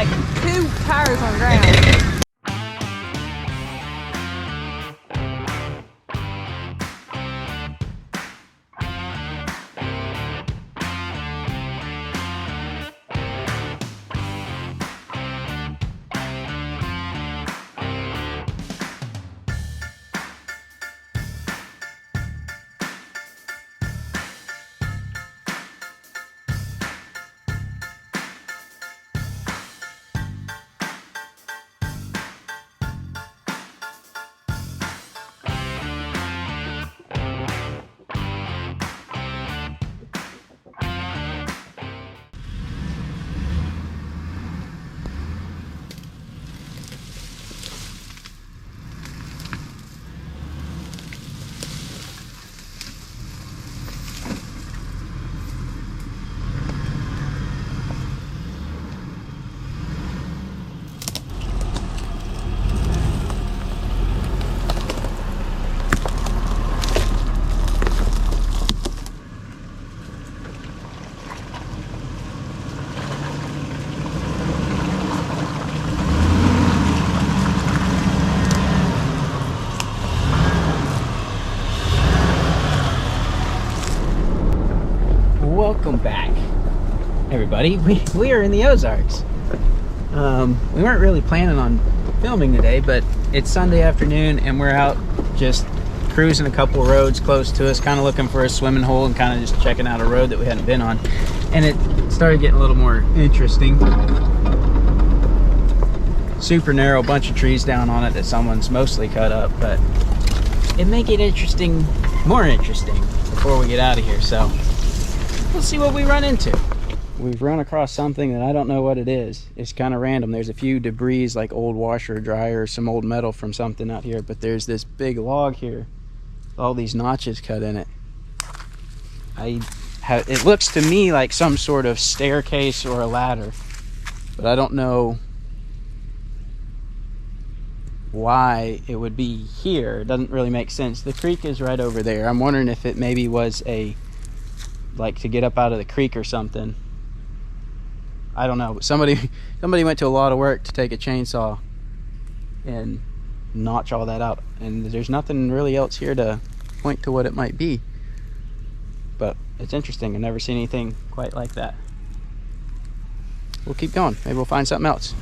like 2 tires on the ground. Welcome back, everybody. We are in the Ozarks. We weren't really planning on filming today, but it's Sunday afternoon and we're out just cruising a couple roads close to us, kind of looking for a swimming hole and kind of just checking out a road that we hadn't been on. And it started getting a little more interesting. Super narrow, bunch of trees down on it that someone's mostly cut up, but it may get interesting, more interesting before we get out of here. So we'll see what we run into. We've run across something that I don't know what it is. It's kind of random. There's a few debris like old washer or dryer, some old metal from something out here, but there's this big log here, all these notches cut in it. It looks to me like some sort of staircase or a ladder, but I don't know why it would be here. It doesn't really make sense. The creek is right over there. I'm wondering if it maybe was like to get up out of the creek or something. I don't know, but somebody went to a lot of work to take a chainsaw and notch all that out, and there's nothing really else here to point to what it might be, but it's interesting. I've never seen anything quite like that. We'll keep going, maybe we'll find something else.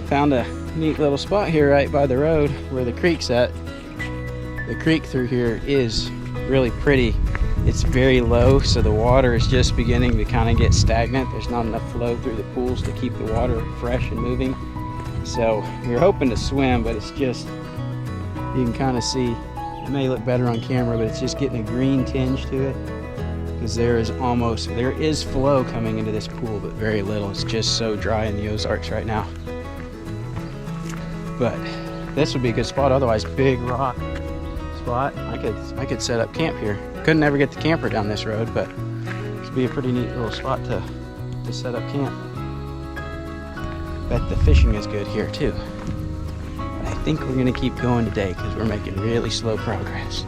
Found a neat little spot here right by the road where the creek's at. The creek through here is really pretty. It's very low, so the water is just beginning to kind of get stagnant. There's not enough flow through the pools to keep the water fresh and moving. So we're hoping to swim, but it's just, you can kind of see, it may look better on camera, but it's just getting a green tinge to it, because there is flow coming into this pool, but very little. It's just so dry in the Ozarks right now. But this would be a good spot, otherwise big rock. It's spot. I could set up camp here. Couldn't ever get the camper down this road, but this would be a pretty neat little spot to set up camp. Bet the fishing is good here too. But I think we're gonna keep going today because we're making really slow progress.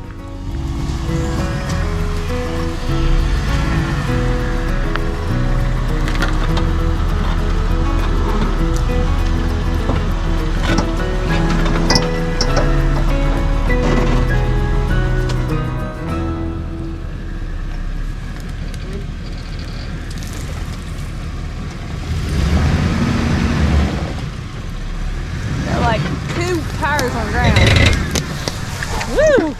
Like 2 tires on the ground. Woo!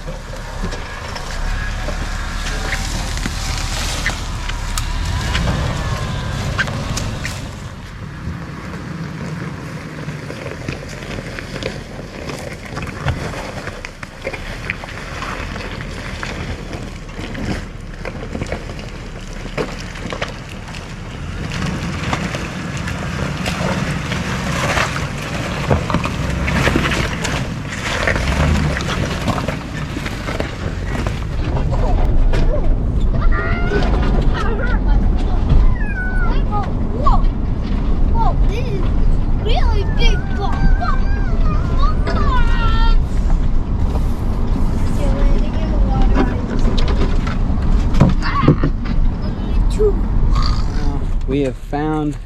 We have found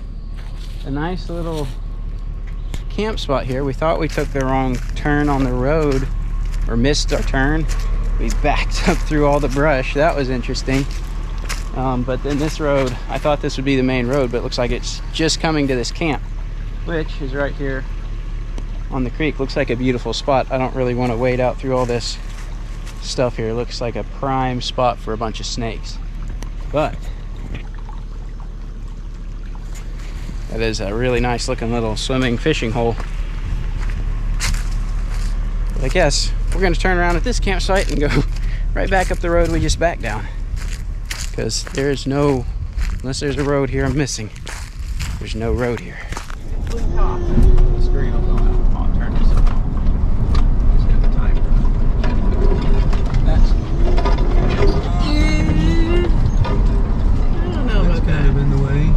a nice little camp spot here. We thought we took the wrong turn on the road, or missed our turn. We backed up through all the brush. That was interesting. But then this road, I thought this would be the main road, but it looks like it's just coming to this camp, which is right here on the creek. Looks like a beautiful spot. I don't really want to wade out through all this stuff here. It looks like a prime spot for a bunch of snakes. But that is a really nice looking little swimming fishing hole. But I guess we're going to turn around at this campsite and go right back up the road we just backed down. Because there's no, unless there's a road here I'm missing, there's no road here. The screen will go out. I'll turn this up. Let's get the timer. That's I don't know about kind of in the way.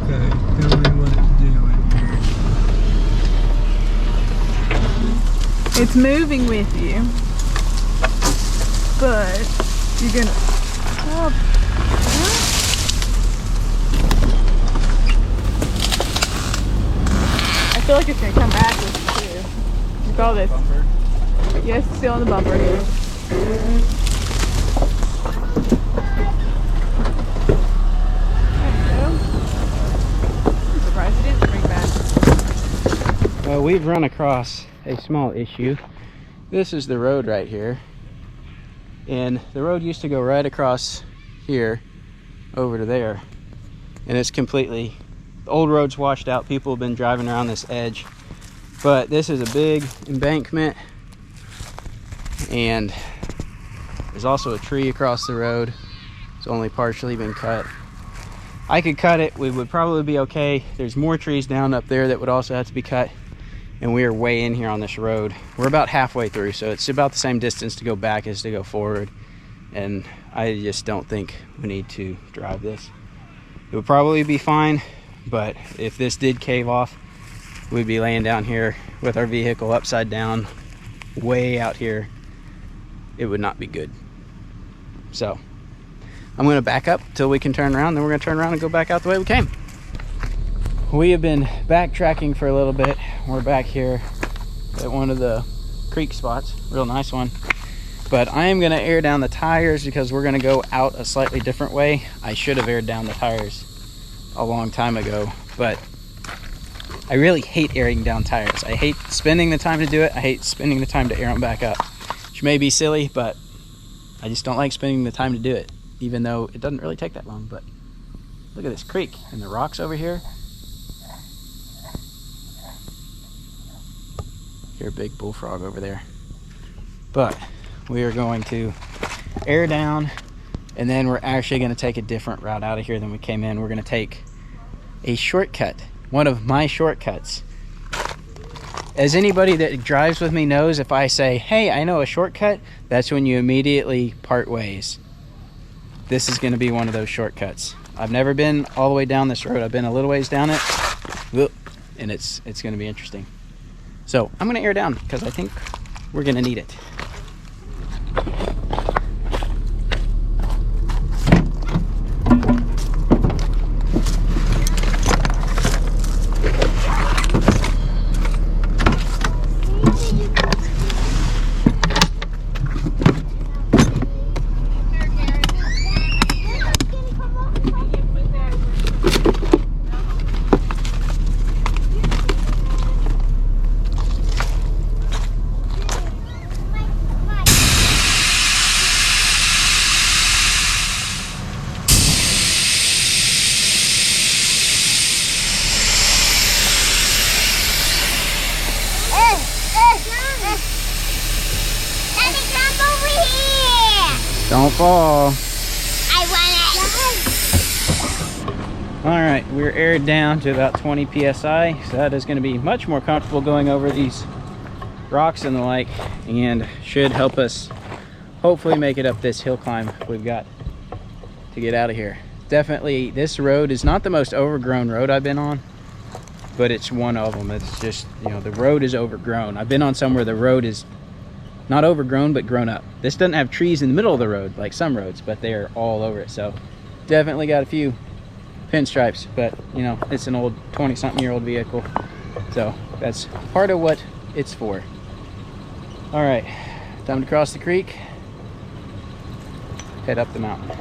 Okay, tell me what it's doing. It's moving with you, but you're gonna stop. I feel like it's gonna come back with you too. Look all this. bumper. Yes, it's still on the bumper here. I'm surprised it didn't bring back. Well, we've run across a small issue. This is the road right here, and the road used to go right across here over to there, and it's completely, the old road's washed out. People have been driving around this edge, but this is a big embankment, and there's also a tree across the road. It's only partially been cut. I could cut it, we would probably be okay. There's more trees down up there that would also have to be cut, and we are way in here on this road. We're about halfway through, so it's about the same distance to go back as to go forward, and I just don't think we need to drive this. It would probably be fine, but if this did cave off, we'd be laying down here with our vehicle upside down, way out here. It would not be good. So I'm gonna back up till we can turn around, then we're gonna turn around and go back out the way we came. We have been backtracking for a little bit. We're back here at one of the creek spots, real nice one. But I am gonna air down the tires because we're gonna go out a slightly different way. I should have aired down the tires a long time ago, but I really hate airing down tires. I hate spending the time to do it. I hate spending the time to air them back up, which may be silly, but I just don't like spending the time to do it, even though it doesn't really take that long. But look at this creek and the rocks over here. Here's a big bullfrog over there. But we are going to air down, and then we're actually going to take a different route out of here than we came in. We're going to take a shortcut, one of my shortcuts. As anybody that drives with me knows, if I say, hey, I know a shortcut, that's when you immediately part ways. This is going to be one of those shortcuts. I've never been all the way down this road. I've been a little ways down it, and it's going to be interesting. So I'm going to air down because I think we're going to need it. Don't fall. I want it. All right, we're aired down to about 20 psi, so that is going to be much more comfortable going over these rocks and the like, and should help us hopefully make it up this hill climb we've got to get out of here. Definitely, this road is not the most overgrown road I've been on, but it's one of them. It's just, you know, the road is overgrown. I've been on somewhere the road is not overgrown, but grown up. This doesn't have trees in the middle of the road like some roads, but they're all over it. So definitely got a few pinstripes, but you know, it's an old 20-something-year-old vehicle. So that's part of what it's for. All right, time to cross the creek, head up the mountain.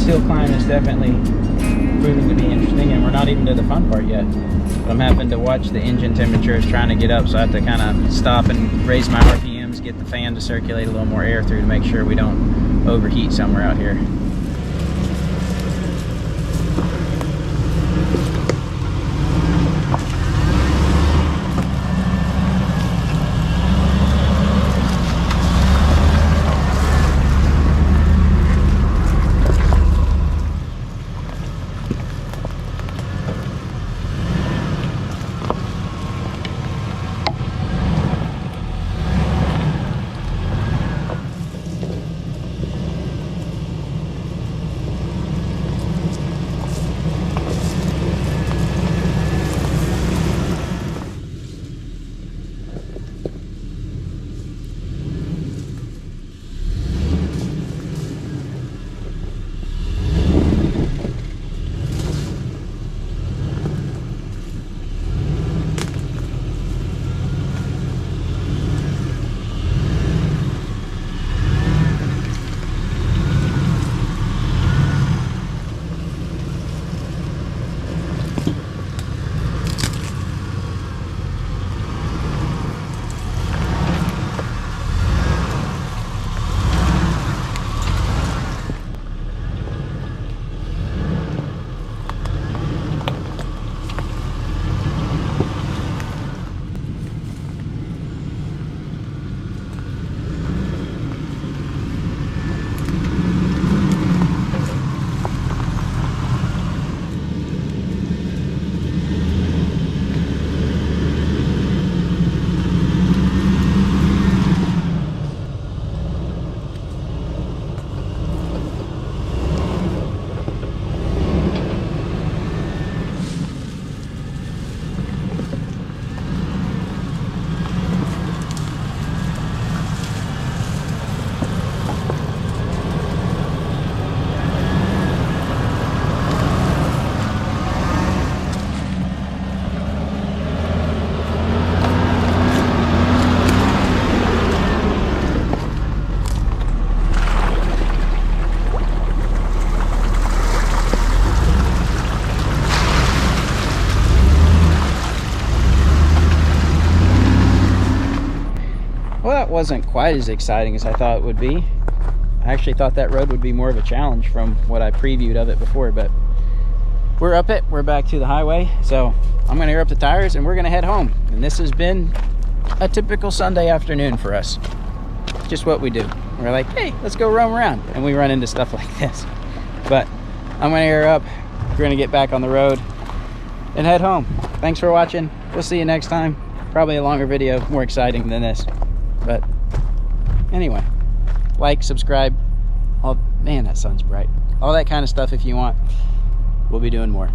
Hill climb is definitely proving to be interesting, and we're not even to the fun part yet. But I'm having to watch the engine temperatures trying to get up, so I have to kind of stop and raise my RPMs, get the fan to circulate a little more air through to make sure we don't overheat somewhere out here. Well, that wasn't quite as exciting as I thought it would be. I actually thought that road would be more of a challenge from what I previewed of it before, but we're up it. We're back to the highway, so I'm gonna air up the tires and we're gonna head home. And this has been a typical Sunday afternoon for us. Just what we do. We're like, hey, let's go roam around, and we run into stuff like this. But I'm gonna air up. We're gonna get back on the road and head home. Thanks for watching. We'll see you next time. Probably a longer video, more exciting than this. But anyway, like, subscribe, man, that sun's bright. All that kind of stuff if you want. We'll be doing more.